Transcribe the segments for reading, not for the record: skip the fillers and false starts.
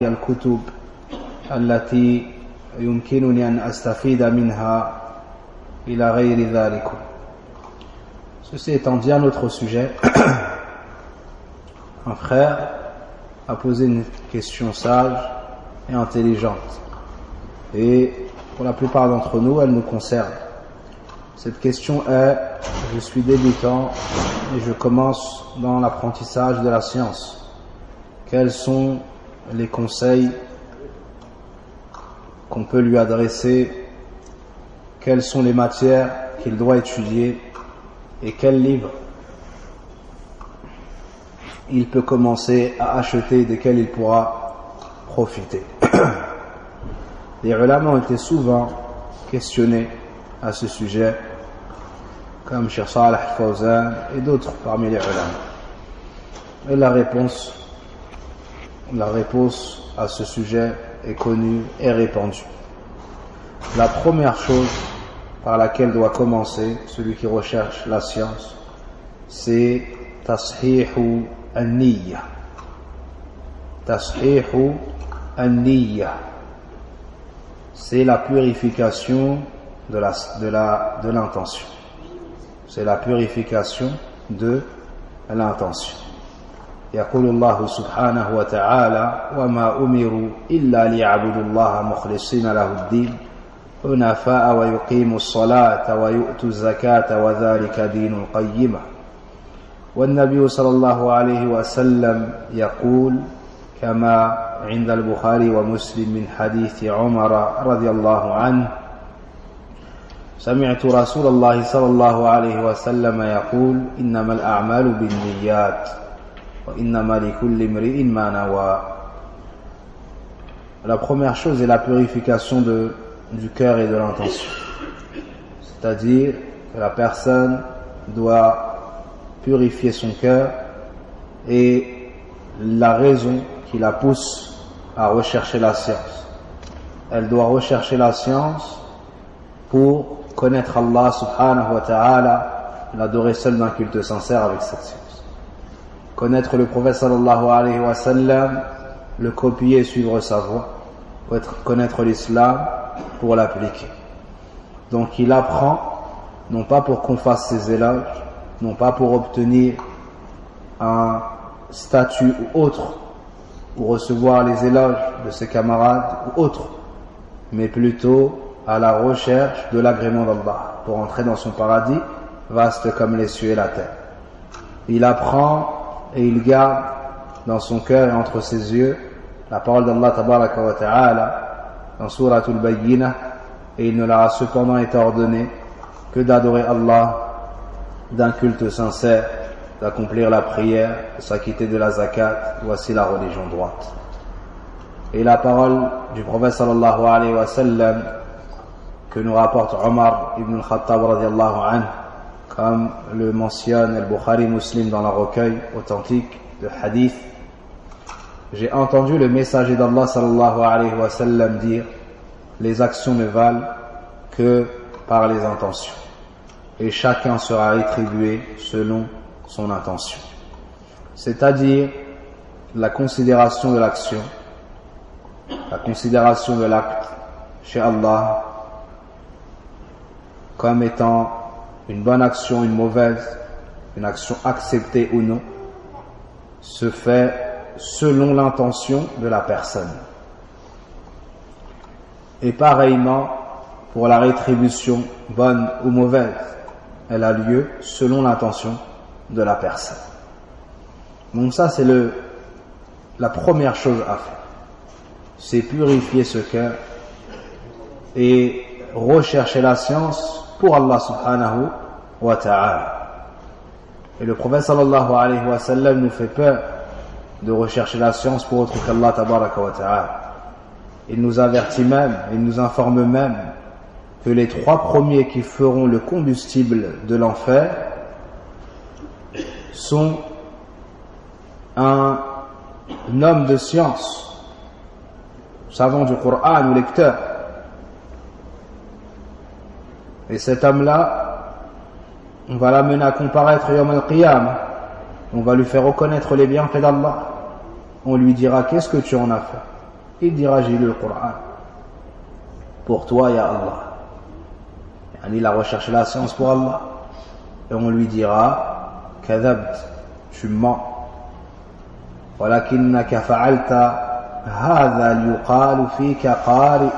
الكتب التي يمكنني أن أستفيد منها إلى غير ذلك. Ceci étant dit, un autre sujet, un frère a posé une question sage et intelligente, et pour la plupart d'entre nous, elle nous concerne. Cette question est: je suis débutant et je commence dans l'apprentissage de la science. Quels sont les conseils qu'on peut lui adresser? Quelles sont les matières qu'il doit étudier? Et quels livres il peut commencer à acheter, desquels il pourra profiter? Les ulama ont été souvent questionnés à ce sujet, comme Cheikh Salih Al-Fawzan et d'autres parmi les ulama. Et la réponse à ce sujet est connue et répandue. La première chose par laquelle doit commencer celui qui recherche la science, c'est tashihu an-niyya. Tashihu an-niyya, c'est la purification de l'intention. C'est la purification de l'intention. يقول الله سبحانه وتعالى: وما أمروا إلا ليعبدوا الله مخلصين له الدين حنفاء ويقيموا الصلاة ويؤتوا الزكاة وذلك دين القيمة. والنبي صلى الله عليه وسلم يقول كما عند البخاري ومسلم من حديث عمر رضي الله عنه: سمعت رسول الله صلى الله عليه وسلم يقول إنما الأعمال بالنيات وإنما لكل امرئ ما نوى. La première chose est la purification du cœur et de l'intention. C'est-à-dire que la personne doit purifier son cœur, et la raison qui la pousse à rechercher la science. Elle doit rechercher la science pour connaître Allah subhanahu wa ta'ala, l'adorer seul d'un culte sincère avec cette science. Connaître le prophète sallallahu alayhi wa sallam, le copier et suivre sa voie. Connaître l'islam pour l'appliquer. Donc il apprend, non pas pour qu'on fasse ses éloges, non pas pour obtenir un statut ou autre, ou recevoir les éloges de ses camarades ou autres, mais plutôt à la recherche de l'agrément d'Allah, pour entrer dans son paradis, vaste comme les cieux et la terre. Il apprend et il garde dans son cœur et entre ses yeux la parole d'Allah tabaraka wa ta'ala dans Suratul Bayyinah, et il ne leur a cependant été ordonné que d'adorer Allah d'un culte sincère, d'accomplir la prière, de s'acquitter de la zakat. Voici la religion droite. Et la parole du prophète sallallahu alayhi wa sallam que nous rapporte Omar ibn al-Khattab radiyallahu anhu, comme le mentionne Al-Bukhari Muslim dans la recueil authentique de hadith: j'ai entendu le messager d'Allah sallallahu alayhi wa sallam dire: les actions ne valent que par les intentions, et chacun sera rétribué selon son intention. C'est-à-dire la considération de l'action, la considération de l'acte chez Allah comme étant une bonne action, une mauvaise, une action acceptée ou non, se fait selon l'intention de la personne. Et pareillement, pour la rétribution, bonne ou mauvaise, elle a lieu selon l'intention de la personne. Donc ça, c'est la première chose à faire. C'est purifier ce cœur et rechercher la science pour Allah subhanahu wa ta'ala. Et le prophète sallallahu alayhi wa sallam nous fait peur de rechercher la science pour autre qu'Allah tabaraka wa ta'ala. Il nous avertit même, il nous informe même que les 3 premiers qui feront le combustible de l'enfer sont un homme de science, savant du Coran ou lecteur. Et cet homme-là, on va l'amener à comparaître Yawm al-Qiyam. On va lui faire reconnaître les bienfaits d'Allah. On lui dira: qu'est-ce que tu en as fait? il dira j'ai lu le Coran. Pour toi, ya Allah. Il a recherché la science pour Allah. Et on lui dira kadhabt, tu mens. ولكنك فعلت هذا ليقال فيك قارئ.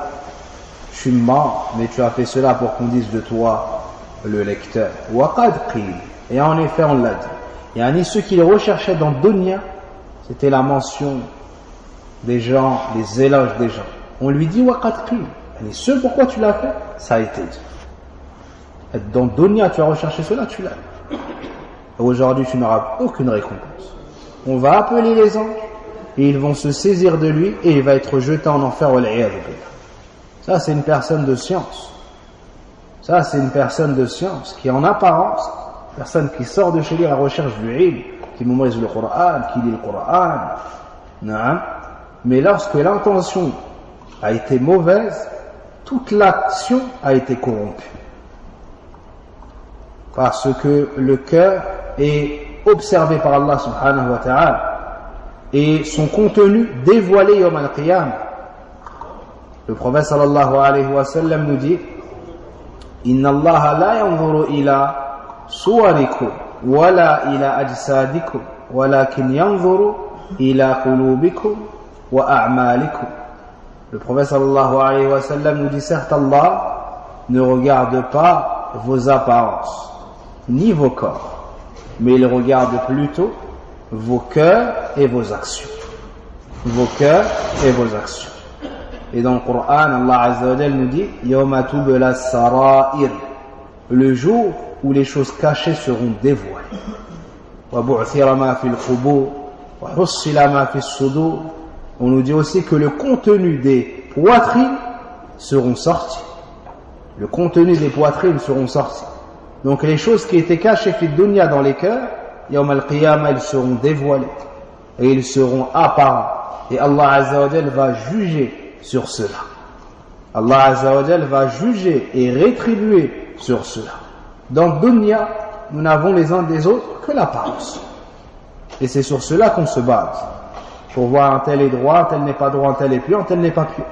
Tu mens, mais tu as fait cela pour qu'on dise de toi le lecteur. وقد قيل. Et en effet, on l'a dit. Ceux qui recherchaient dans Dunya, c'était la mention des gens, les éloges des gens. On lui dit وقد قيل. Ce pourquoi tu l'as fait, ça a été dit. Dans Dunya, tu as recherché cela, tu l'as. Aujourd'hui, tu n'auras aucune récompense. On va appeler les anges et ils vont se saisir de lui et il va être jeté en enfer. Ça, c'est une personne de science. Ça, c'est une personne de science qui, en apparence, personne qui sort de chez lui à la recherche du ilm, qui mémorise le Coran, qui lit le Coran. Non. Mais lorsque l'intention a été mauvaise, toute l'action a été corrompue. Parce que le cœur est observé par Allah subhanahu wa ta'ala et son contenu dévoilé yawm al-qiyam. Le prophète sallallahu alayhi wa sallam nous dit inna Allah la yanzuru ila suwarikum wala ila ajsadikum walakin yanzuru ila qulubikum wa a'malikum. Le prophète sallallahu alayhi wa sallam nous dit certes Allah ne regarde pas vos apparences ni vos corps, mais il regarde plutôt vos cœurs et vos actions. Vos cœurs et vos actions. Et dans le Coran, Allah Azza wa Jal nous dit Yawma tubla sarair, le jour où les choses cachées seront dévoilées. Wa bu'thira ma fil qubur wa hussila ma fis sudur. On nous dit aussi que le contenu des poitrines seront sortis. Le contenu des poitrines seront sortis. Donc les choses qui étaient cachées fi dunya dans les cœurs, yawm al-qiyamah, ils seront dévoilées et ils seront apparents. Et Allah Azza wa Jal va juger sur cela. Allah Azza wa Jal va juger et rétribuer sur cela. Dans dunya, nous n'avons les uns des autres que l'apparence. Et c'est sur cela qu'on se base. Pour voir un tel est droit, un tel n'est pas droit, un tel est pieux, un tel n'est pas pieux.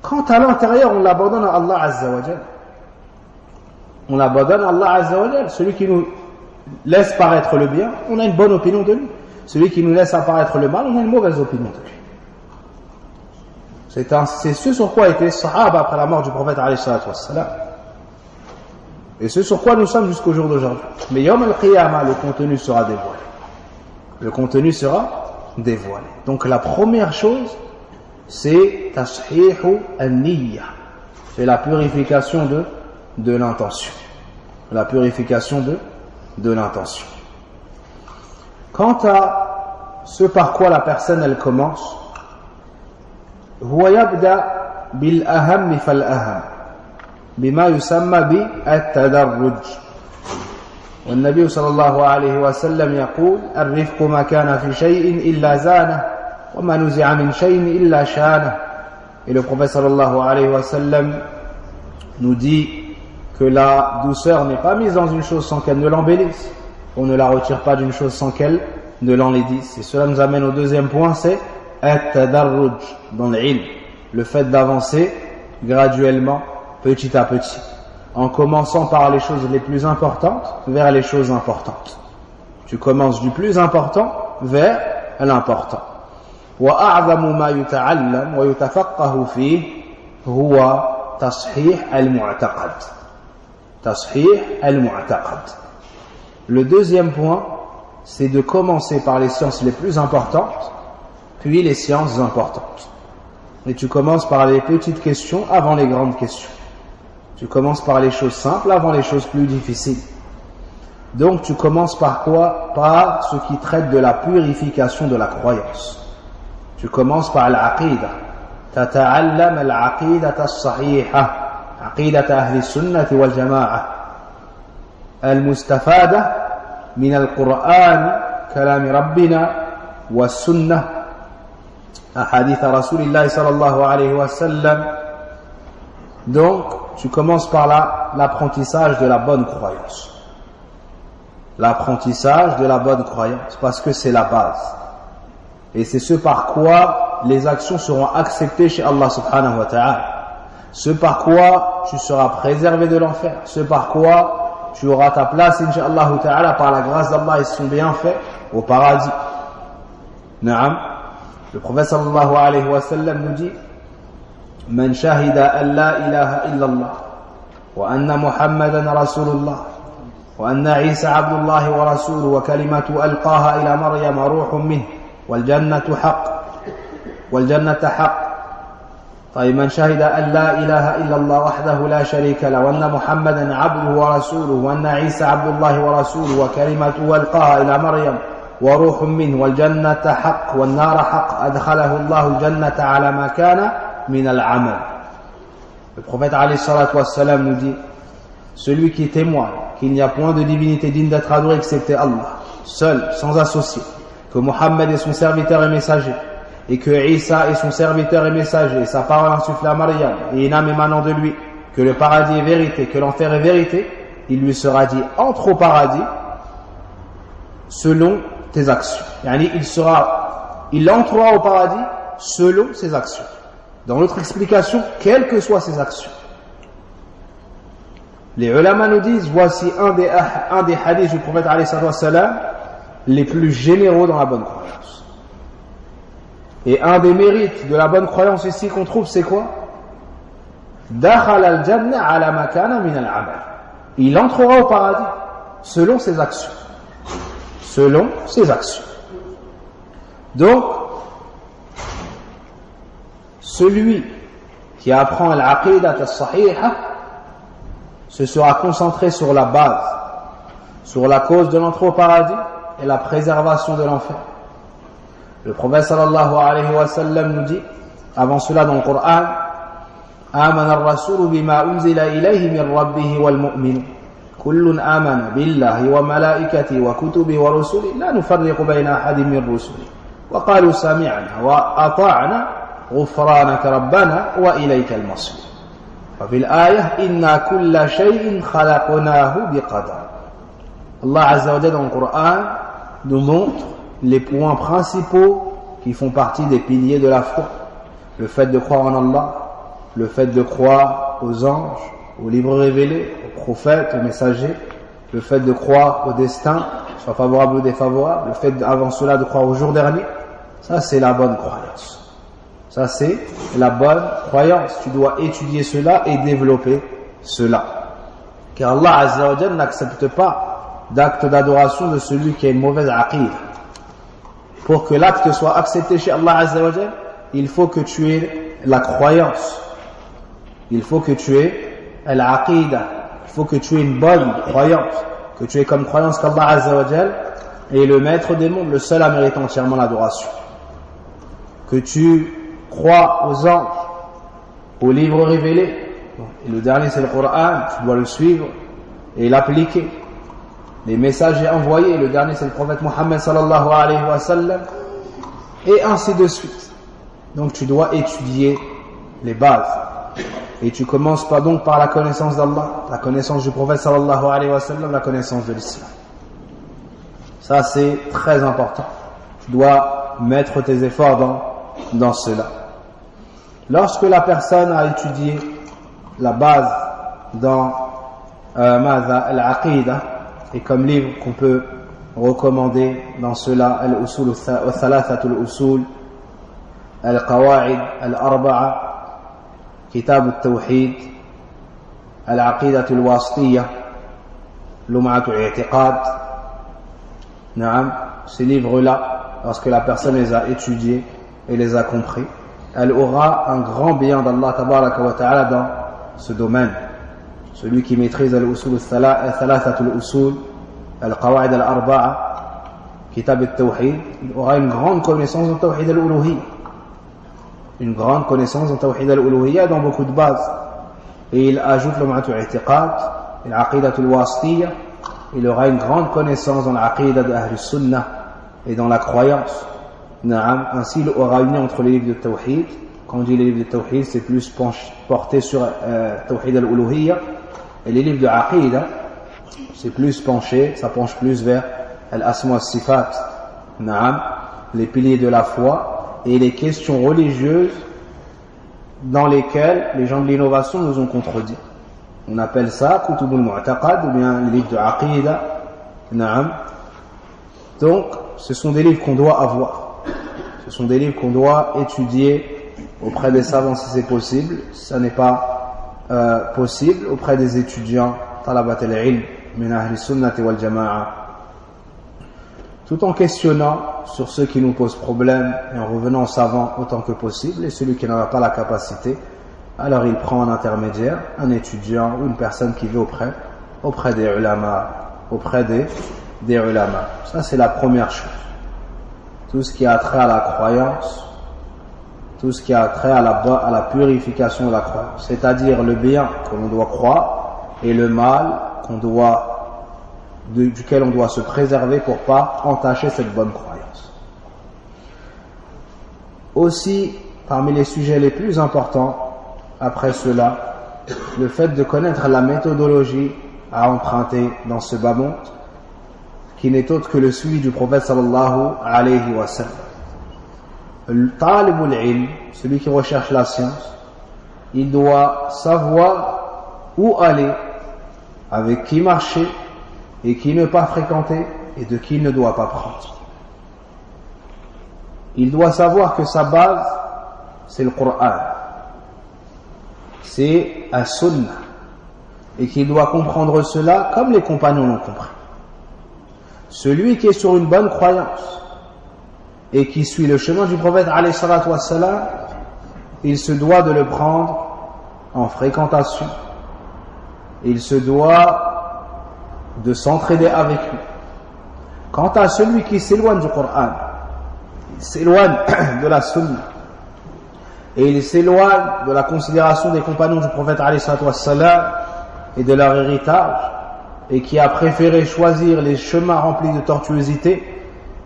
Quant à l'intérieur, on l'abandonne à Allah Azza wa Jal. On abandonne à Allah Azza wa Jal. Celui qui nous laisse paraître le bien, on a une bonne opinion de lui. Celui qui nous laisse apparaître le mal, on a une mauvaise opinion de lui. C'est ce sur quoi étaient les Sahaba après la mort du prophète alayhi salatu wassalam. Et ce sur quoi nous sommes jusqu'au jour d'aujourd'hui. Mais Yawm al-Qiyamah, le contenu sera dévoilé. Le contenu sera dévoilé. Donc la première chose, c'est tashihu an-niyya. C'est la purification de l'intention. La purification de l'intention. Quant à ce par quoi la personne elle commence, هو يبدأ بالأهم فالأهم بما يسمى بالتدرج. والنبي صلى الله عليه وسلم يقول الرفق ما كان في شيء إلا زانه وما نزع من شيء إلا شانه. Et le prophète sallallahu alayhi wa sallam nous dit que la douceur n'est pas mise dans une chose sans qu'elle ne l'embellisse. On ne la retire pas d'une chose sans qu'elle ne l'enlaidisse. Et cela nous amène au deuxième point, c'est at-tadarruj dans l'ilm, le fait d'avancer graduellement, petit à petit, en commençant par les choses les plus importantes vers les choses importantes. Tu commences du plus important vers l'important. وأعظم ما يتعلم ويتفقه فيه هو تصحيح المعتقد. تصحيح المعتقد. Le deuxième point, c'est de commencer par les sciences les plus importantes, puis les sciences importantes. Et tu commences par les petites questions avant les grandes questions. Tu commences par les choses simples avant les choses plus difficiles. Donc tu commences par quoi? Par ce qui traite de la purification de la croyance. Tu commences par l'aqida. تتعلم العقيدة الصحيحة عقيدة أهل السنة والجماعة المستفادة من القرآن كلام ربنا والسنة أحاديث رسول الله صلى الله عليه وسلم. Donc tu commences par l'apprentissage de la bonne croyance. L'apprentissage de la bonne croyance, parce que c'est la base. Et c'est ce par quoi quoi les actions seront acceptées chez Allah subhanahu wa ta'ala, ce par quoi tu seras préservé de l'enfer, ce par quoi tu auras ta place incha'Allah ta'ala par la grâce d'Allah et son bienfait au paradis. Naam. Le prophète sallallahu alayhi wa sallam nous dit: Man shahida an la ilaha illallah wa anna Muhammadan rasulullah wa anna Isa abdullah wa rasuluhu wa kalimatu alqaha ila Maryam ruhun minhu wal jannatu haqq wal jannatu haqq. طيب من شهد أن لا إله إلا الله وحده لا شريك له وأن محمدا عبده ورسوله وأن عيسى عبد الله ورسوله وكلمته ألقاها إلى مريم وروح منه والجنة حق والنار حق أدخله الله الجنة على ما كان من العمل. Le prophète alayhi salatu wassalam nous dit: celui qui témoigne qu'il n'y a point de divinité digne d'être adorée excepté Allah, seul, sans associé, que Mohammed est son serviteur et messager, et que Isa est son serviteur et messager, et sa parole insufflée à Maryam, et une âme émanant de lui, que le paradis est vérité, que l'enfer est vérité, il lui sera dit: entre au paradis selon tes actions. Yani il entrera au paradis selon ses actions. Dans l'autre explication, quelles que soient ses actions. Les ulama nous disent: voici un des hadiths du prophète alayhi salam les plus généraux dans la bonne croyance. Et un des mérites de la bonne croyance ici qu'on trouve, c'est quoi? Dakhala al-jannah ala ma kana min al-amal. Il entrera au paradis selon ses actions. Selon ses actions. Donc, celui qui apprend al-aqidah as-sahiha se sera concentré sur la base, sur la cause de l'entrée au paradis et la préservation de l'enfer. Le prophète sallallahu alayhi wa sallam nous dit, avant cela dans le Coran: Amana ar-rasulu bima unzila ilayhi min rabbihi wal mu'minun kullun amana billahi wa malaikatihi wa kutubihi wa rusulihi la nufarriqu bayna ahadin min rusulihi wa qalu sami'na wa ata'na ghufranaka rabbana wa ilayka al-masir. Wa fil ayah inna kulla shay'in khalaqnahu biqadar. Allah azza wa jalla dans le Coran nous montre les points principaux qui font partie des piliers de la foi. Le fait de croire en Allah, le fait de croire aux anges, aux livres révélés, aux prophètes, aux messagers, le fait de croire au destin, soit favorable ou défavorable, le fait avant cela de croire au jour dernier. Ça, c'est la bonne croyance. Ça, c'est la bonne croyance. Tu dois étudier cela et développer cela. Car Allah Azza wa Jalla n'accepte pas d'acte d'adoration de celui qui a une mauvaise aqid. Pour que l'acte soit accepté chez Allah Azza wa Jalla, il faut que tu aies la croyance. Il faut que tu aies l'aqida. Il faut que tu aies une bonne croyance. Que tu aies comme croyance qu'Allah Azza wa Jalla est le maître des mondes, le seul à mériter entièrement l'adoration. Que tu crois aux anges, aux livres révélés. Et le dernier c'est le Coran, tu dois le suivre et l'appliquer. Les messagers envoyés, le dernier c'est le prophète Mohammed sallallahu alayhi wa sallam, et ainsi de suite. Donc tu dois étudier les bases. Et tu commences pas donc par la connaissance d'Allah, la connaissance du prophète sallallahu alayhi wa sallam, la connaissance de l'islam. Ça c'est très important. Tu dois mettre tes efforts dans cela. Lorsque la personne a étudié la base dans al-aqidah, et comme livre qu'on peut recommander dans cela, al-usul al-thalathatul usul, al-qawa'id al-arba'a, kitab al-tawhid, al-aqidatul wasitiyya, lum'atul i'tiqad. Naam, ces livres-là, lorsque la personne les a étudiés et les a compris, elle aura un grand bien d'Allah tabaraka wa ta'ala dans ce domaine. Celui qui maîtrise al-usul al-thalathatul usul, al-qawa'id al-arba'a, kitab al-tawhid, il aura une grande connaissance en tawhid al-uluhiyya. Une grande connaissance en tawhid al-uluhiyya dans beaucoup de bases. Et il ajoute lum'atul i'tiqad, l'aqidatul wasitiyya, il aura une grande connaissance dans l'aqidah d'Ahl Sunnah et dans la croyance. Ainsi, il aura uni entre les livres de tawhid. Quand on dit les livres de tawhid, c'est plus porté sur tawhid al-uluhiyya. Et les livres de aqidah, c'est plus penché, ça penche plus vers al-asma al-sifat. Les piliers de la foi et les questions religieuses dans lesquelles les gens de l'innovation nous ont contredit. On appelle ça Kutubul Mu'taqad ou bien les livres de Aqida. Naam. Donc, ce sont des livres qu'on doit avoir. Ce sont des livres qu'on doit étudier auprès des savants si c'est possible. Si ça n'est pas possible, auprès des étudiants, talabat al-ilm, min ahli sunnati wal jama'a. Tout en questionnant sur ceux qui nous posent problème et en revenant aux savants autant que possible. Et celui qui n'en a pas la capacité, alors il prend un intermédiaire, un étudiant ou une personne qui vit auprès des ulama, des ulama. Ça c'est la première chose. Tout ce qui a trait à la croyance, tout ce qui a trait à la purification de la croyance, c'est-à-dire le bien que l'on doit croire et le mal duquel on doit se préserver pour pas entacher cette bonne croyance. Aussi, parmi les sujets les plus importants, après cela, le fait de connaître la méthodologie à emprunter dans ce bas monde, qui n'est autre que le suivi du prophète sallallahu alayhi wa sallam. Le talibul ilm, celui qui recherche la science, il doit savoir où aller, avec qui marcher, et qui ne pas fréquenter, et de qui il ne doit pas prendre. Il doit savoir que sa base, c'est le Coran, c'est la Sunna, et qu'il doit comprendre cela comme les compagnons l'ont compris. Celui qui est sur une bonne croyance et qui suit le chemin du prophète alayhi salatu wassalam, il se doit de le prendre en fréquentation. Il se doit de s'entraider avec lui. Quant à celui qui s'éloigne du Coran, il s'éloigne de la Sunna et il s'éloigne de la considération des compagnons du prophète alayhi salatu wassalam et de leur héritage, et qui a préféré choisir les chemins remplis de tortuosité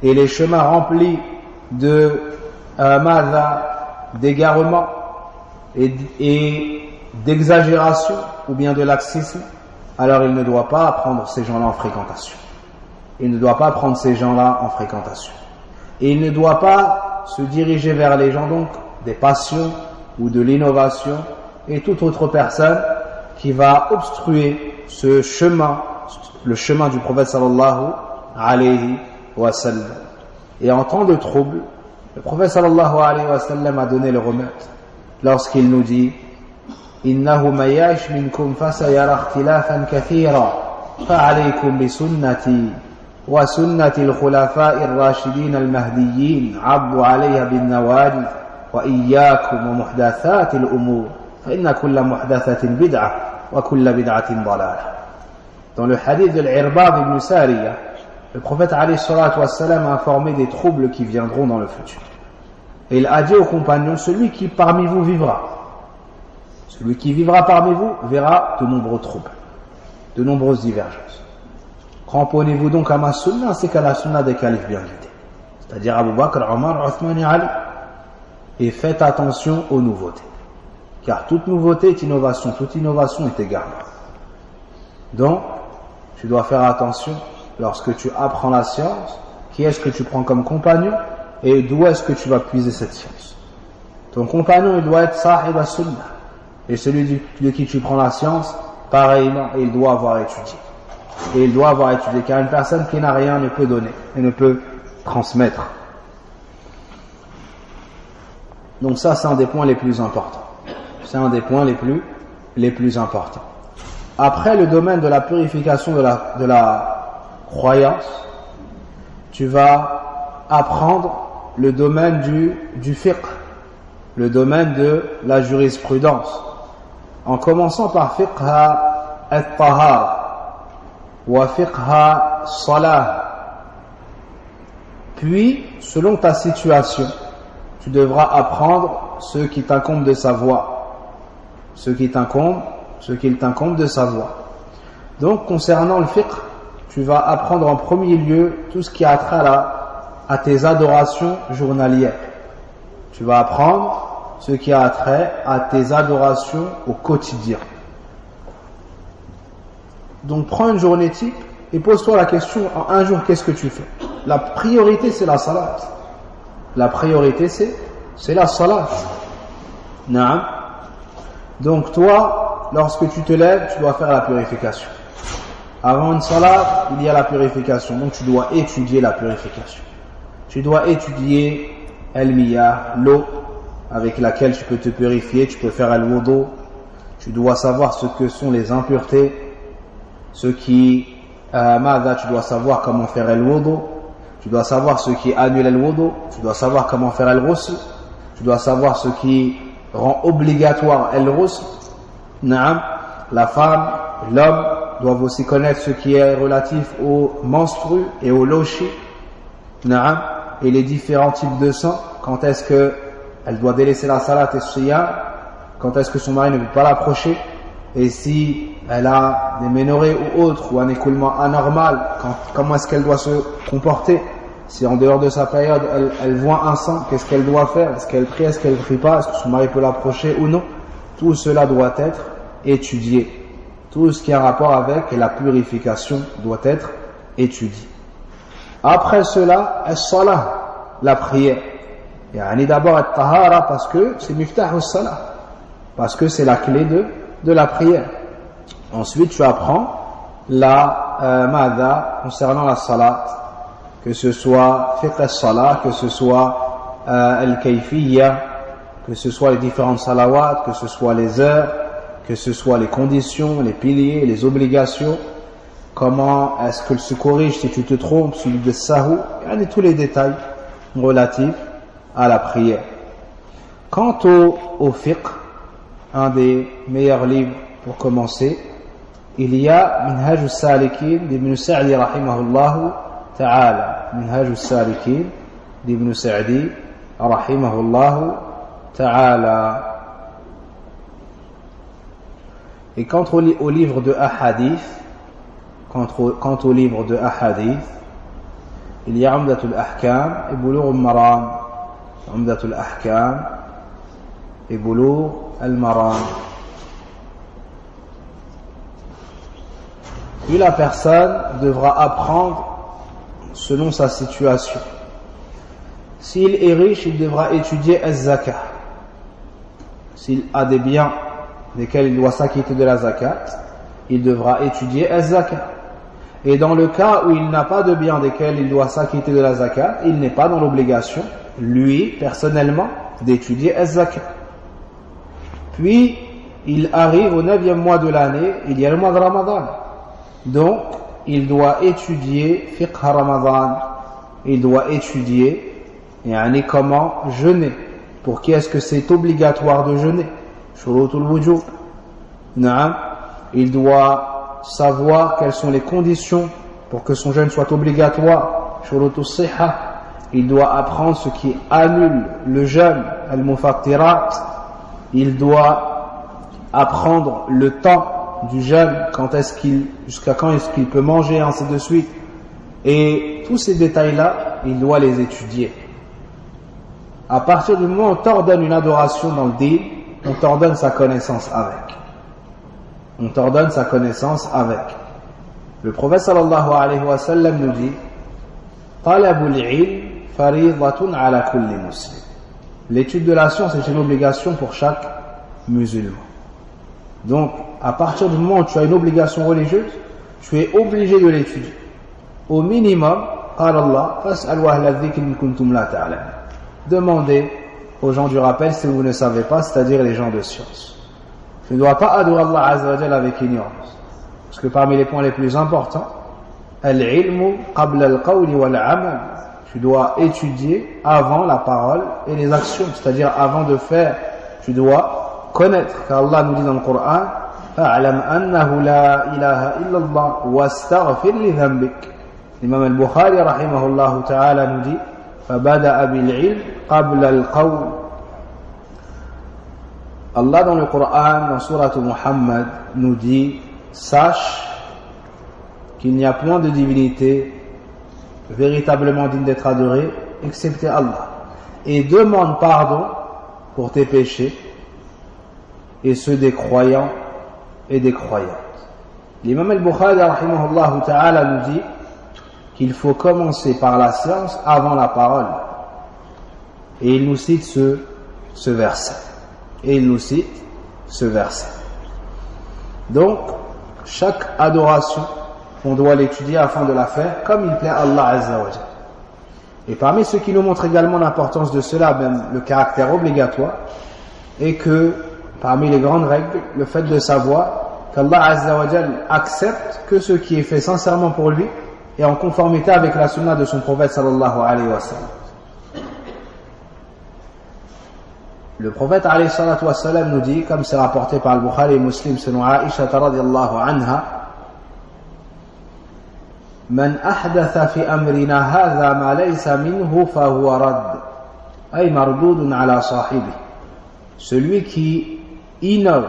et les chemins remplis de d'égarement et d'exagération ou bien de laxisme, alors il ne doit pas prendre ces gens-là en fréquentation. Il ne doit pas prendre ces gens-là en fréquentation. Et il ne doit pas se diriger vers les gens donc des passions ou de l'innovation et toute autre personne qui va obstruer ce chemin, le chemin du prophète sallallahu alayhi wa sallam. Et en temps de trouble, le prophète sallallahu alayhi wa sallam a donné le remède lorsqu'il nous dit: innahu man ya'ish minkum fasayara ikhtilafan kathira fa'alaykum bi sunnati wa sunnati al-khulafa'i ar-rashidin al-mahdiyyin 'addu 'alayha bin nawajid wa iyyakum wa muhdathati al-umur fa inna kulla muhdathatin bid'ah wa kulla bid'atin dalalah. Dans le hadith de l'Irbad ibn Sariya, le prophète alayhi salatu wassalam a informé des troubles qui viendront dans le futur. Et il a dit aux compagnons: celui qui parmi vous vivra, celui qui vivra parmi vous verra de nombreux troubles, de nombreuses divergences. Cramponnez-vous donc à ma sunna, c'est qu'à la sunna des califes bien guidés, c'est-à-dire Abu Bakr, Omar, Othman et Ali. Et faites attention aux nouveautés, car toute nouveauté est innovation, toute innovation est égarement. Donc, tu dois faire attention lorsque tu apprends la science, qui est-ce que tu prends comme compagnon et d'où est-ce que tu vas puiser cette science. Ton compagnon, il doit être sahib as-sunnah, et celui de qui tu prends la science, pareillement, il doit avoir étudié. Et il doit avoir étudié, car une personne qui n'a rien ne peut donner et ne peut transmettre. Donc ça, c'est un des points les plus importants. C'est un des points les plus importants. Après le domaine de la purification de la croyance, tu vas apprendre le domaine du fiqh, le domaine de la jurisprudence, en commençant par fiqha al-tahara wa fiqha salah. Puis, selon ta situation, tu devras apprendre ce qui t'incombe de savoir, ce qu'il t'incombe de savoir. Donc, concernant le fiqh, tu vas apprendre en premier lieu tout ce qui a trait à tes adorations journalières. Tu vas apprendre ce qui a trait à tes adorations au quotidien. Donc, prends une journée type et pose-toi la question: en un jour, qu'est-ce que tu fais? La priorité, c'est la salat. La priorité, c'est C'est la salat. Naam. Donc toi, lorsque tu te lèves, tu dois faire la purification. Avant une salat, il y a la purification. Donc tu dois étudier la purification. Tu dois étudier al-miyah, l'eau avec laquelle tu peux te purifier, tu peux faire al-wudu. Tu dois savoir ce que sont les impuretés, ce qui tu dois savoir comment faire al-wudu, tu dois savoir ce qui annule al-wudu, tu dois savoir comment faire al-ghusl, tu dois savoir ce qui rend obligatoire al-ghusl. Naam, la femme, l'homme doivent aussi connaître ce qui est relatif aux menstrues et aux lochis. Naam, et les différents types de sang, quand est-ce que elle doit délaisser la salat et siyam, quand est-ce que son mari ne peut pas l'approcher, et si elle a des ménorrhées ou autres, ou un écoulement anormal, comment est-ce qu'elle doit se comporter, si en dehors de sa période elle voit un sang, qu'est-ce qu'elle doit faire, est-ce qu'elle prie, est-ce qu'elle ne prie pas, est-ce que son mari peut l'approcher ou non. Tout cela doit être étudié. Tout ce qui a rapport avec la purification doit être étudié. Après cela, as-salah, la prière. Yani d'abord at-tahara parce que c'est miftah as-salah, parce que c'est la clé de la prière. Ensuite, tu apprends la mada concernant la salat, que ce soit fiqh as-salat, que ce soit al-kayfiyya, que ce soit les différentes salawats, que ce soit les heures, que ce soit les conditions, les piliers, les obligations, comment est-ce que se corrige si tu te trompes, celui de sahou, et tous les détails relatifs à la prière. Quant au fiqh, un des meilleurs livres pour commencer, il y a Minhaj al-Salikin d'Ibn Sa'di rahimahullah ta'ala. Minhaj al-Salikin d'Ibn Sa'di rahimahullah ta'ala. Et quant au livre de Ahadith, quant au livre de Ahadith, il y a Umdatul Ahkam et Bulugh al-Maram. Umdatul Ahkam et Bulugh al-Maram. Puis la personne devra apprendre selon sa situation. S'il est riche, il devra étudier az-zakat. S'il a des biens desquels il doit s'acquitter de la zakat, il devra étudier az-zakat. Et dans le cas où il n'a pas de biens desquels il doit s'acquitter de la zakat, il n'est pas dans l'obligation, lui, personnellement, d'étudier az-zakat. Puis, il arrive au 9e mois de l'année, il y a le mois de Ramadan. Donc, il doit étudier fiqh Ramadan. Il doit étudier comment jeûner. Pour qui est-ce que c'est obligatoire de jeûner? Shurutul wujub. Naam. Il doit savoir quelles sont les conditions pour que son jeûne soit obligatoire. Shurutul sihha. Il doit apprendre ce qui annule le jeûne. Al-mufattirat. Il doit apprendre le temps du jeûne, jusqu'à quand est-ce qu'il peut manger, ainsi de suite. Et tous ces détails-là, il doit les étudier. À partir du moment où on t'ordonne une adoration dans le din, on t'ordonne sa connaissance avec. On t'ordonne sa connaissance avec. Le prophète sallallahu alayhi wa sallam nous dit Talabul ilm faridatun ala kulli muslim. L'étude de la science est une obligation pour chaque musulman. Donc, à partir du moment où tu as une obligation religieuse, tu es obligé de l'étudier. Au minimum, demandez aux gens du rappel si vous ne savez pas, c'est-à-dire les gens de science. Tu ne dois pas adorer Allah Azza wa Jalla avec ignorance. Parce que parmi les points les plus importants, al-ilmu qabla al-qawli wal-amal. Tu dois étudier avant la parole et les actions, c'est-à-dire avant de faire, tu dois connaître. Car Allah nous dit dans le Coran, fa'alam annahu la ilaha illallah wastaghfir li dhanbik. L'imam al-Bukhari rahimahullah ta'ala nous dit, fabada'a bil-ilm qabla al-qawl. Allah dans le Coran, dans Sourate Muhammad, nous dit, sache qu'il n'y a point de divinité véritablement digne d'être adoré excepté Allah, et demande pardon pour tes péchés et ceux des croyants et des croyantes. L'imam al-Bukhari rahimahullah ta'ala nous dit qu'il faut commencer par la science avant la parole. Et il nous cite ce verset. Donc, chaque adoration, on doit l'étudier afin de la faire comme il plaît à Allah Azza wa Jalla. Et parmi ceux qui nous montrent également l'importance de cela, même le caractère obligatoire, est que parmi les grandes règles, le fait de savoir qu'Allah Azza wa Jalla accepte que ce qui est fait sincèrement pour lui et en conformité avec la sunna de son prophète sallallahu alayhi wa sallam. Le prophète alayhi salatu wa sallam nous dit, comme c'est rapporté par le Bukhari et Muslim selon Aïcha radiyallahu anha, من أحدث في أمرنا هذا ما ليس منه فهو رد أي مردود على صاحبه. Celui qui innove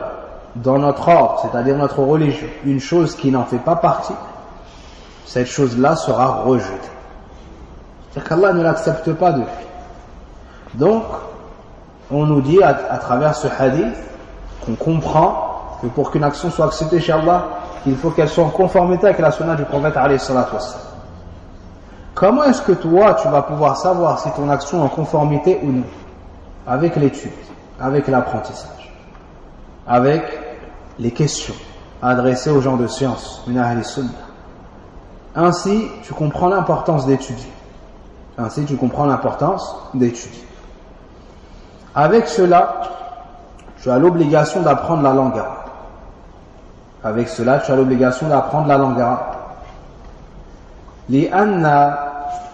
dans notre ordre, c'est-à-dire notre religion, une chose qui n'en fait pas partie, cette chose-là sera rejetée. C'est-à-dire qu'Allah ne l'accepte pas de lui. Donc, on nous dit à travers ce hadith qu'on comprend que pour qu'une action soit acceptée chez Allah, il faut qu'elle soit en conformité avec la sunna du prophète alayhi salatu wassalam. Comment est-ce que toi tu vas pouvoir savoir si ton action est en conformité ou non? Avec l'étude, avec l'apprentissage, avec les questions adressées aux gens de science, min ahli sunnah. Ainsi tu comprends l'importance d'étudier. Avec cela, tu as l'obligation d'apprendre la langue arabe. لأن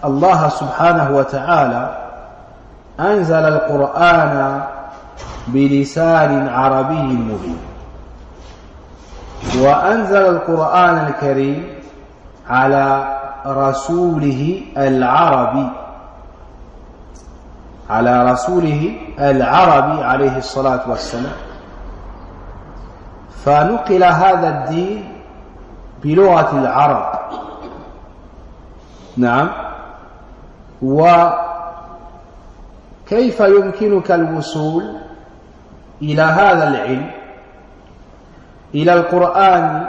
الله سبحانه وتعالى أنزل القرآن بلسان عربي مبين وأنزل القرآن الكريم على رسوله العربي عليه الصلاة والسلام فنقل هذا الدين بلغة العرب. نعم. وكيف يمكنك الوصول إلى هذا العلم، إلى القرآن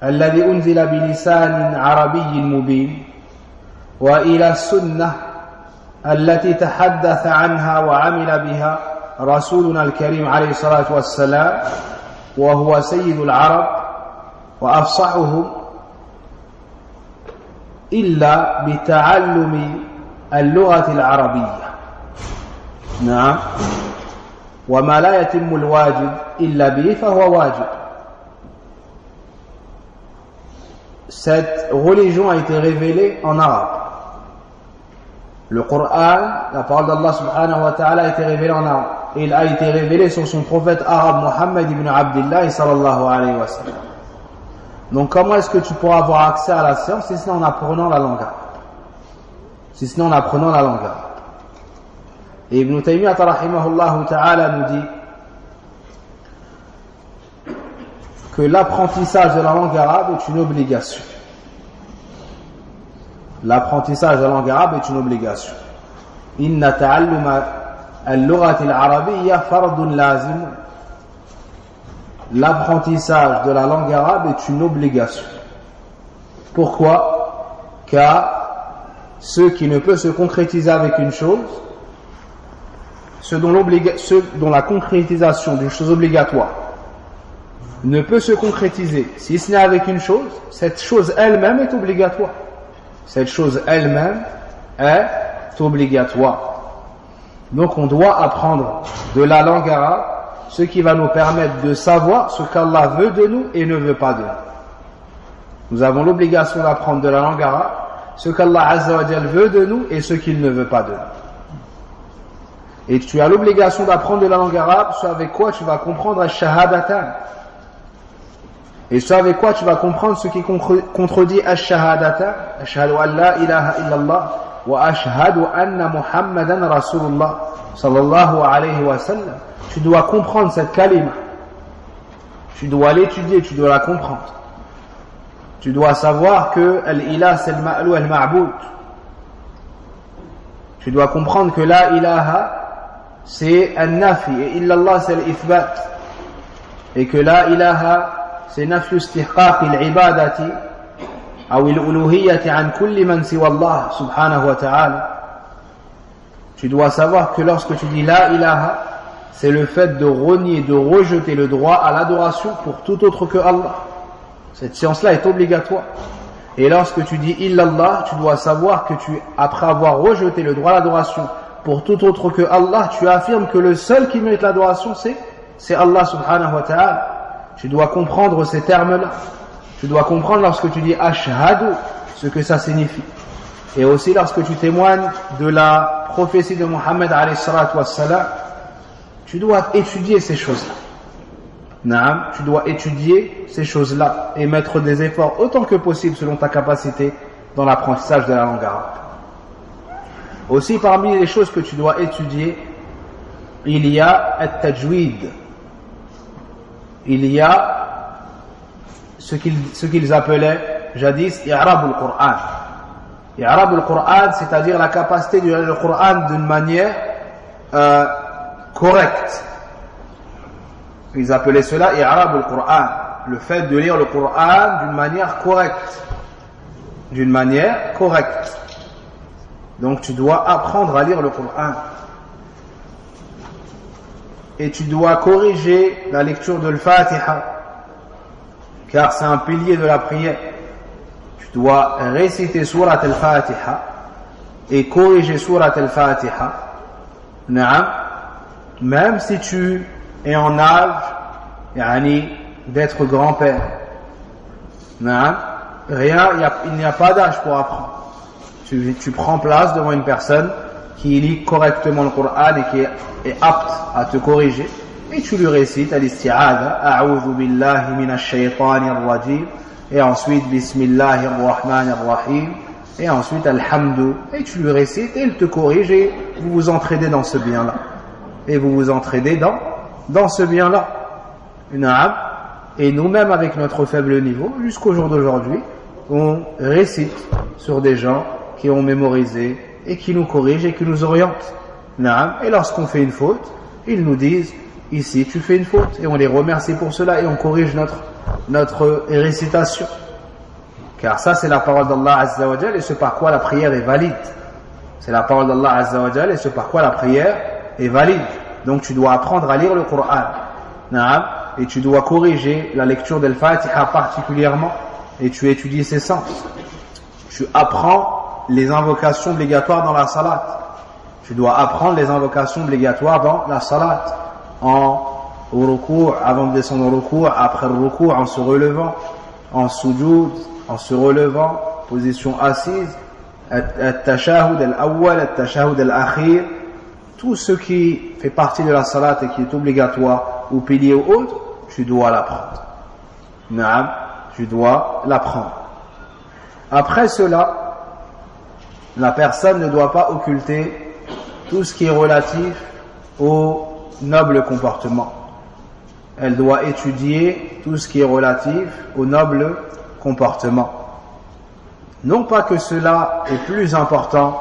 الذي أنزل بلسان عربي مبين وإلى السنة التي تحدث عنها وعمل بها رسولنا الكريم عليه الصلاة والسلام وهو سيد العرب وأفصحهم، إلا بتعلم اللغة العربية. نعم. وما لا يتم الواجب إلا به فهو واجب. Cette religion a été révélée en arabe. Le Coran, la parole d'Allah subhanahu wa ta'ala, a été révélée en arabe. Et il a été révélé sur son prophète arabe Muhammad ibn Abdullah sallallahu alayhi wa sallam. Donc comment est-ce que tu pourras avoir accès à la science si ce n'est en apprenant la langue arabe? Et Ibn Taymiyyah rahimahullah ta'ala nous dit que l'apprentissage de la langue arabe est une obligation. Inna ta'alluma al-lughati al-arabiyya fardun lazim. L'apprentissage de la langue arabe est une obligation. Pourquoi? Car ce qui ne peut se concrétiser avec une chose, ce dont la concrétisation d'une chose obligatoire ne peut se concrétiser si ce n'est avec une chose, cette chose elle-même est obligatoire. Donc on doit apprendre de la langue arabe ce qui va nous permettre de savoir ce qu'Allah veut de nous et ne veut pas de nous. Nous avons l'obligation d'apprendre de la langue arabe ce qu'Allah Azza wa Jal veut de nous et ce qu'il ne veut pas de nous. Et tu as l'obligation d'apprendre de la langue arabe, ce avec quoi tu vas comprendre ash-shahadatan. Et ce avec quoi tu vas comprendre ce qui contredit ash-shahadatan. Ashhadu an la ilaha illallah wa ashhadu anna Muhammadan Rasulullah sallallahu alayhi wa sallam. Tu dois comprendre cette kalima. Tu dois l'étudier, tu dois la comprendre. Tu dois savoir que al-ilah c'est le ma'lou al-ma'boud. Tu dois comprendre que la ilaha c'est al-nafi et illallah c'est l'ithbat. Et que la ilaha c'est nafi istihqaq al-ibadati ou al-uluhiyyati an kulli man siwa Allah subhanahu wa ta'ala. Tu dois savoir que lorsque tu dis la ilaha, c'est le fait de renier, de rejeter le droit à l'adoration pour tout autre que Allah. Cette science-là est obligatoire. Et lorsque tu dis illallah, tu dois savoir que après avoir rejeté le droit à l'adoration pour tout autre que Allah, tu affirmes que le seul qui mérite l'adoration, c'est Allah subhanahu wa ta'ala. Tu dois comprendre ces termes-là. Tu dois comprendre lorsque tu dis ashhadu, ce que ça signifie. Et aussi lorsque tu témoignes de la prophétie de Muhammad alayhi salatu wassalam, tu dois étudier ces choses-là. Naam, tu dois étudier ces choses-là et mettre des efforts autant que possible selon ta capacité dans l'apprentissage de la langue arabe. Aussi, parmi les choses que tu dois étudier, il y a at-tajwid. Il y a ce qu'ils appelaient jadis i'rab al-Qur'an. I'rab al-Qur'an, c'est-à-dire la capacité de lire le Qur'an d'une manière correcte. Ils appelaient cela i'rab al-Qur'an, le fait de lire le Qur'an d'une manière correcte. D'une manière correcte. Donc tu dois apprendre à lire le Qur'an. Et tu dois corriger la lecture de l'Fatiha, car c'est un pilier de la prière. Tu dois réciter surat al-Fatiha et corriger surat al-Fatiha. Même si tu es en âge d'être grand-père. Il n'y a pas d'âge pour apprendre. Tu prends place devant une personne qui lit correctement le Coran et qui est apte à te corriger, et tu lui récites al-isti'adha, a'udhu billahi minash shaytanir rajim, et ensuite bismillahir rahmanir rahim, et ensuite alhamdu, et tu lui récites et il te corrige et vous vous entraidez dans ce bien-là. Et vous vous entraidez dans ce bien-là. Et nous-mêmes, avec notre faible niveau, jusqu'au jour d'aujourd'hui, on récite sur des gens qui ont mémorisé et qui nous corrigent et qui nous orientent. Et lorsqu'on fait une faute, ils nous disent, ici tu fais une faute, et on les remercie pour cela et on corrige notre récitation. Car ça, c'est la parole d'Allah Azza wa Jal, et ce par quoi la prière est valide. C'est la parole d'Allah Azza wa Jal, et ce par quoi la prière est valide. Donc tu dois apprendre à lire le Coran. Et tu dois corriger la lecture de l'Fatiha particulièrement, et tu étudies ses sens. Tu apprends les invocations obligatoires dans la salat. Tu dois apprendre les invocations obligatoires dans la salat. Au ruku', avant de descendre au ruku', après le ruku', en se relevant, en sujoud, en se relevant, position assise, at-tashahud al-awwal, at-tashahud al-akhir, tout ce qui fait partie de la salat et qui est obligatoire ou pilier ou autre, tu dois l'apprendre. Tu dois l'apprendre. Après cela, la personne ne doit pas occulter tout ce qui est relatif au noble comportement. Elle doit étudier tout ce qui est relatif au noble comportement. Non pas que cela est plus important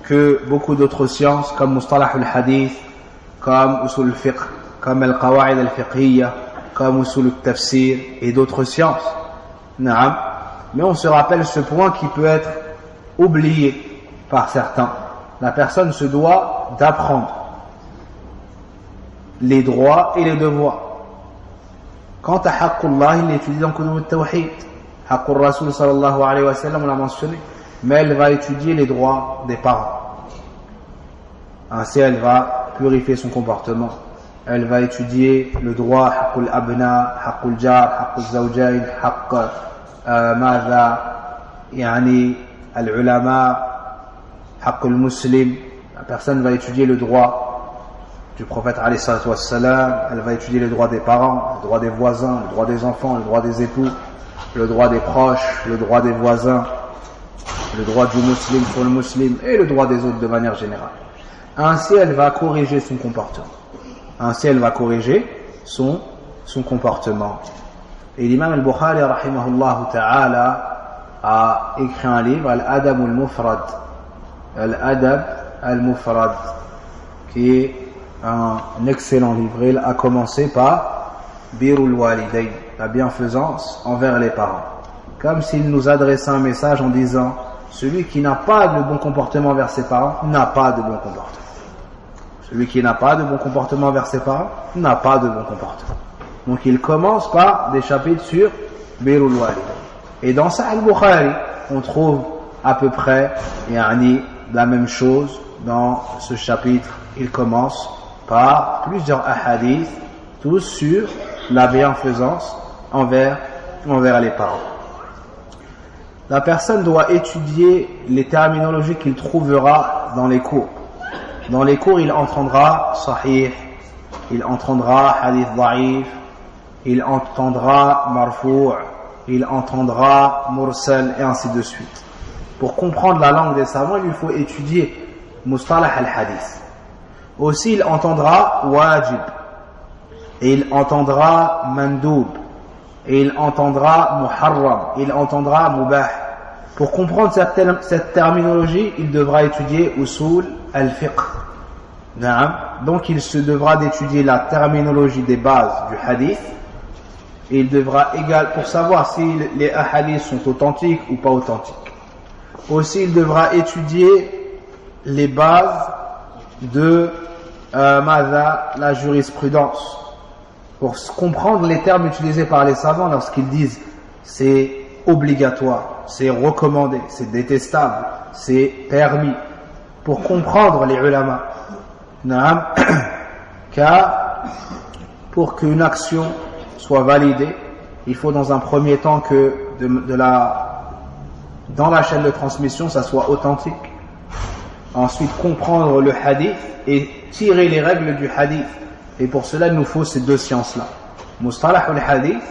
que beaucoup d'autres sciences comme Mustalah al-Hadith, comme Usul al-Fiqh, comme Al-Qawa'id al-Fiqhiyya, comme Usul al-Tafsir et d'autres sciences. Mais on se rappelle ce point qui peut être oublié par certains. La personne se doit d'apprendre les droits et les devoirs. Quant à Haqqullah, il étudie dans Kutub al-Tawhid. Haqqur Rasul sallallahu alayhi wa sallam, on l'a mentionné. Mais elle va étudier les droits des parents. Ainsi, elle va purifier son comportement. Elle va étudier le droit Haqqul Abna, Haqqul Jar, Haqqul Zawjayn, Haqq Madha, Al-Ulama, Haqqul Muslim. La personne va étudier le droit du prophète alayhi salatu wassalam, elle va étudier le droit des parents, le droit des voisins, le droit des enfants, le droit des époux, le droit des proches, le droit des voisins, le droit du musulman sur le musulman et le droit des autres de manière générale. Ainsi, elle va corriger son comportement. Ainsi, elle va corriger son comportement. Et l'imam al-Bukhari, rahimahullah ta'ala, a écrit un livre, Al-Adab al-Mufrad. Al-Adab al-Mufrad, qui est un excellent livre. Il a commencé par Birrul Walidayn, la bienfaisance envers les parents. Comme s'il nous adressait un message en disant Celui qui n'a pas de bon comportement vers ses parents n'a pas de bon comportement. Celui qui n'a pas de bon comportement vers ses parents n'a pas de bon comportement. Donc il commence par des chapitres sur Birrul Walid. Et dans Sahih Bukhari, on trouve à peu près la même chose dans ce chapitre. Il commence par plusieurs ahadiths, tous sur la bienfaisance envers les parents. La personne doit étudier les terminologies qu'il trouvera dans les cours. Dans les cours, il entendra sahih, il entendra hadith da'if, il entendra marfou', il entendra mursal, et ainsi de suite. Pour comprendre la langue des savants, il lui faut étudier mustalah al-hadith. Aussi, il entendra wajib, et il entendra mandoub, et il entendra muharram, il entendra mubah. Pour comprendre cette terminologie, il devra étudier usul al-fiqh. Donc il se devra d'étudier la terminologie des bases du hadith, et il devra pour savoir si les hadiths sont authentiques ou pas authentiques. Aussi il devra étudier les bases de la jurisprudence, pour comprendre les termes utilisés par les savants lorsqu'ils disent c'est obligatoire, c'est recommandé, c'est détestable, c'est permis, pour comprendre les ulama. Car pour qu'une action soit validée, il faut dans un premier temps que dans la chaîne de transmission ça soit authentique. Ensuite comprendre le hadith et tirer les règles du hadith. Et pour cela, il nous faut ces deux sciences-là. Mustalah al-hadith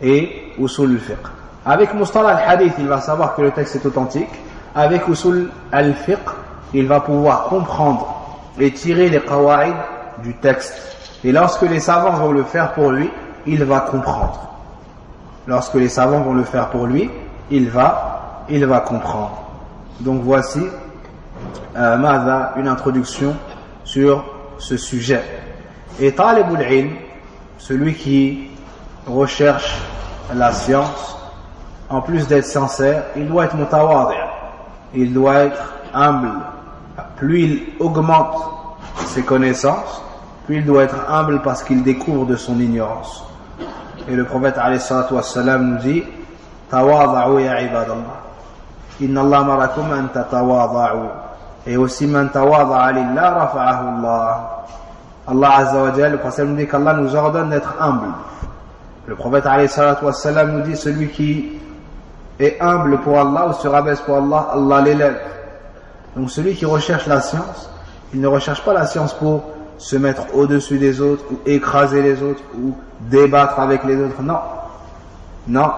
et usul al-fiqh. Avec Mustalah al-hadith, il va savoir que le texte est authentique. Avec usul al-fiqh, il va pouvoir comprendre et tirer les qawa'id du texte. Et lorsque les savants vont le faire pour lui, il va comprendre. Lorsque les savants vont le faire pour lui, il va comprendre. Donc voici une introduction sur ce sujet. Et talibul ilm, celui qui recherche la science, en plus d'être sincère, il doit être mutawadi', il doit être humble. Plus il augmente ses connaissances, plus il doit être humble parce qu'il découvre de son ignorance. Et le prophète alayhi salatu wassalam nous dit tawada'u ya ibadallah, inna Allah marakum an tatawada'u. Et aussi man tawada'a lillah rafa'ahu Allah. Allah Azza wa Jalla, le prophète nous dit qu'Allah nous ordonne d'être humble. Le prophète alayhi salatu wassalam nous dit celui qui est humble pour Allah ou se rabaisse pour Allah, Allah l'élève. Donc celui qui recherche la science, il ne recherche pas la science pour se mettre au-dessus des autres ou écraser les autres ou débattre avec les autres. Non.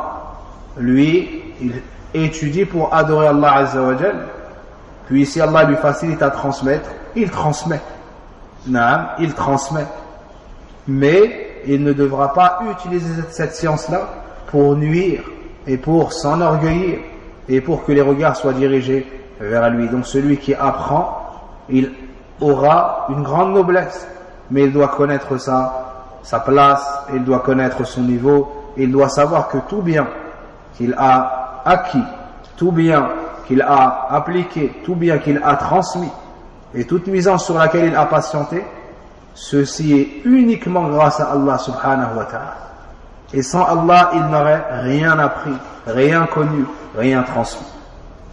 Lui, il étudie pour adorer Allah Azza wa Jalla. Puis si Allah lui facilite à transmettre, il transmet. Il transmet. Mais il ne devra pas utiliser cette science-là pour nuire et pour s'enorgueillir et pour que les regards soient dirigés vers lui. Donc celui qui apprend, il aura une grande noblesse, mais il doit connaître sa place, il doit connaître son niveau, il doit savoir que tout bien qu'il a acquis, tout bien qu'il a appliqué, tout bien qu'il a transmis, et toute nuisance sur laquelle il a patienté, ceci est uniquement grâce à Allah subhanahu wa ta'ala. Et sans Allah, il n'aurait rien appris, rien connu, rien transmis.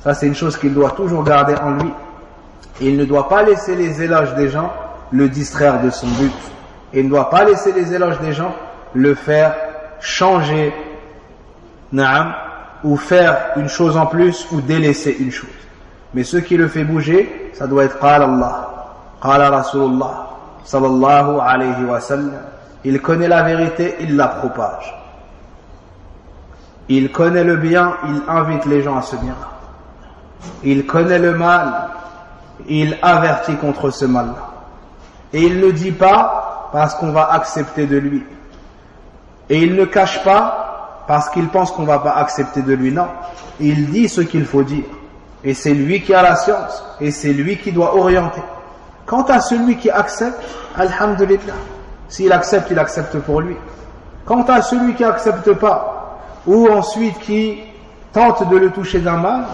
Ça, c'est une chose qu'il doit toujours garder en lui. Et il ne doit pas laisser les éloges des gens le distraire de son but. Et il ne doit pas laisser les éloges des gens le faire changer, ou faire une chose en plus, ou délaisser une chose. Mais ce qui le fait bouger, ça doit être Qala Allah, Qala Rasulullah, sallallahu alayhi wa sallam. Il connaît la vérité, il la propage. Il connaît le bien, il invite les gens à ce bien. Il connaît le mal, il avertit contre ce mal-là. Et il ne dit pas parce qu'on va accepter de lui. Et il ne cache pas parce qu'il pense qu'on ne va pas accepter de lui. Non, il dit ce qu'il faut dire. Et c'est lui qui a la science. Et c'est lui qui doit orienter. Quant à celui qui accepte, alhamdulillah. S'il accepte, il accepte pour lui. Quant à celui qui n'accepte pas, ou ensuite qui tente de le toucher d'un mal,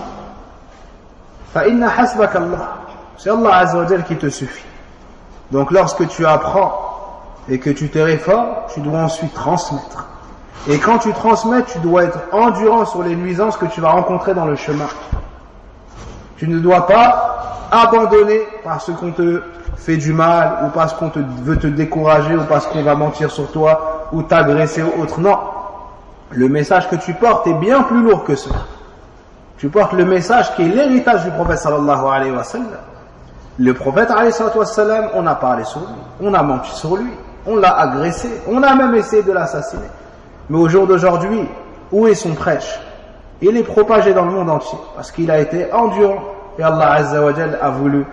فَإِنَّ حَسْبَكَ اللَّهُ. C'est Allah Azza wa Jal qui te suffit. Donc lorsque tu apprends et que tu te réformes, tu dois ensuite transmettre. Et quand tu transmets, tu dois être endurant sur les nuisances que tu vas rencontrer dans le chemin. Tu ne dois pas abandonner parce qu'on te fait du mal, ou parce qu'on veut te décourager, ou parce qu'on va mentir sur toi, ou t'agresser ou autre. Non. Le message que tu portes est bien plus lourd que cela. Tu portes le message qui est l'héritage du prophète sallallahu alayhi wa sallam. Le prophète alayhi wa sallam, on a parlé sur lui, on a menti sur lui, on l'a agressé, on a même essayé de l'assassiner. Mais au jour d'aujourd'hui, où est son prêche? Il est propagé dans le monde entier parce qu'il a été endurant et Allah Azza wa Jal a voulu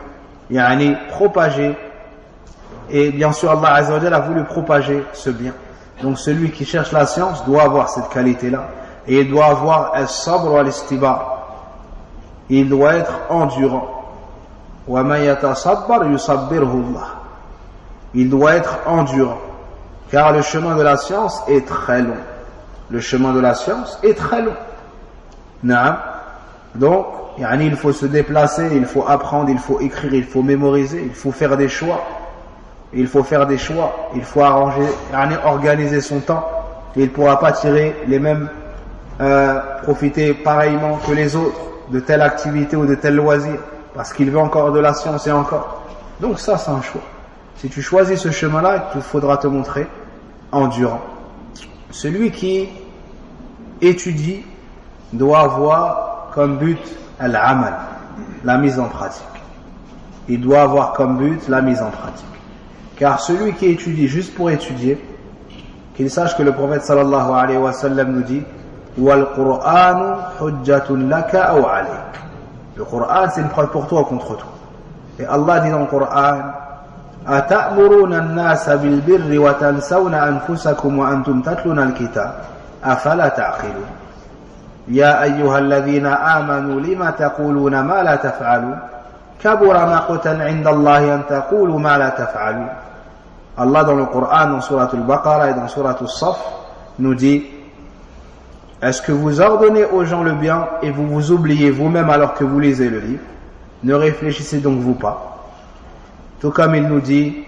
propager, et bien sûr Allah Azza wa Jal a voulu propager ce bien. Donc celui qui cherche la science doit avoir cette qualité-là, et il doit avoir as-sabr wal-istibar. Il doit être endurant. Wa man yatasabbar yusabbirhu Allah. Il doit être endurant. Car le chemin de la science est très long. Le chemin de la science est très long. Naam. Donc, il faut se déplacer, il faut apprendre, il faut écrire, il faut mémoriser, il faut faire des choix. Il faut faire des choix, il faut arranger, organiser son temps. Et il ne pourra pas tirer les mêmes, profiter pareillement que les autres de telle activité ou de tel loisir, parce qu'il veut encore de la science et encore. Donc ça, c'est un choix. Si tu choisis ce chemin-là, il faudra te montrer endurant. Celui qui étudie doit avoir comme but al-amal, la mise en pratique. Il doit avoir comme but la mise en pratique. Car celui qui étudie juste pour étudier, qu'il sache que le prophète sallallahu alayhi wa sallam nous dit wal Qur'anu hujjatun laka aw alayk. Le Coran, c'est une preuve pour toi ou contre toi. Et Allah dit dans le Coran أتأمرون الناس بالبر وتنسون أنفسكم وأنتم تتلون الكتاب أفلا تعقلون يا أيها الذين آمنوا لما تقولون ما لا تفعلون كبر مقتا عند الله أن تقولوا ما لا تفعلون. Allah dans le Coran, dans Surat al-Baqarah et dans Surat al-Saf, nous dit est-ce que vous ordonnez aux gens le bien et vous vous oubliez vous-même alors que vous lisez le livre? Ne réfléchissez donc vous pas. Tout comme il nous dit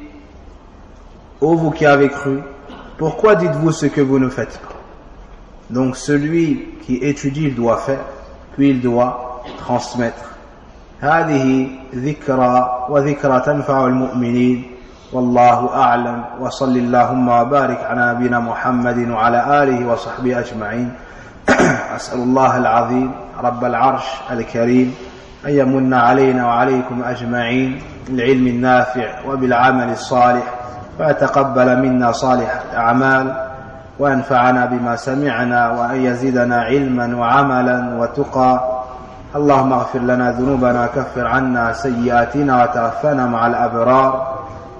ô vous qui avez cru, pourquoi dites-vous ce que vous ne faites pas? Donc celui qui étudie, il doit faire, puis il doit transmettre. هذه ذكرى وذكرى تنفع المؤمنين والله أعلم وصل اللهم وبارك على نبينا محمد وعلى آله وصحبه أجمعين. أسأل الله العظيم رب العرش الكريم أن يمن علينا وعليكم أجمعين بالعلم النافع وبالعمل الصالح ويتقبل منا صالح الأعمال وينفعنا بما سمعنا وأن يزيدنا علما وعملا وتقى. اللهم اغفر لنا ذنوبنا كفر عنا سيئاتنا وتوفنا مع الأبرار.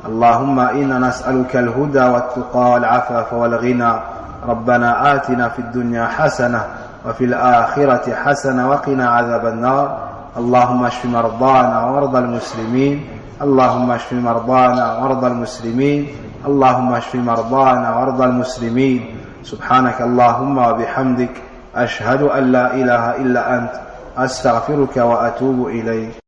اللهم إنا نسألك الهدى والتقى والعفاف والغنى. ربنا آتنا في الدنيا حسنة وفي الآخرة حسنة وقنا عذاب النار. اللهم اشف مرضانا ومرضى المسلمين. اللهم اشف مرضانا ومرضى المسلمين. اللهم اشف مرضانا ومرضى المسلمين. سبحانك اللهم وبحمدك أشهد أن لا إله إلا أنت أستغفرك وأتوب إليك.